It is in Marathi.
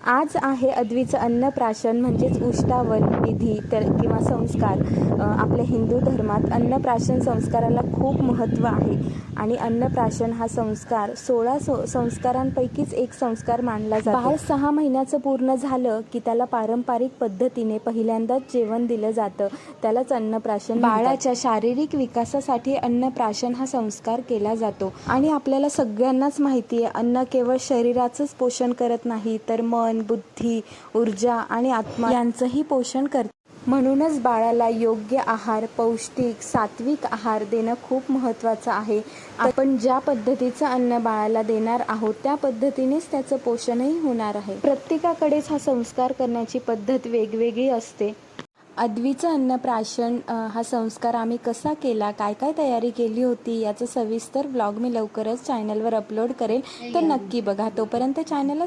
आज आहे अद्वीचं अन्नप्राशन म्हणजेच उष्टावण विधी किंवा संस्कार। आपल्या हिंदू धर्मात अन्नप्राशन संस्काराला खूप महत्त्व आहे आणि अन्नप्राशन हा संस्कार 16 संस्कारांपैकीच एक संस्कार मानला जातो। बाळ 6 महिन्याचं पूर्ण झालं की त्याला पारंपरिक पद्धतीने पहिल्यांदाच जेवण दिलं जातं, त्यालाच अन्नप्राशन। बाळाच्या शारीरिक विकासासाठी अन्नप्राशन हा संस्कार केला जातो आणि आपल्याला सगळ्यांनाच माहिती आहे, अन्न केवळ शरीराचंच पोषण करत नाही तर मन, बुद्धी, ऊर्जा आणि आत्मा यांचंही पोषण करते। म्हणूनच बाळाला योग्य आहार, पौष्टिक सात्विक आहार देणं खूप महत्त्वाचं आहे। आपण ज्या पद्धतीचं अन्न बाळाला देणार आहोत त्या पद्धतीनेच त्याचं पोषणही होणार आहे। प्रत्येकाकडेच हा संस्कार करण्याची पद्धत वेगवेगळी असते। अद्वीचं अन्नप्राशन हा संस्कार आम्ही कसा केला, काय काय तयारी केली होती याचं सविस्तर ब्लॉग मी लवकरच चॅनलवर अपलोड करेल, तर नक्की बघा। तोपर्यंत चॅनलला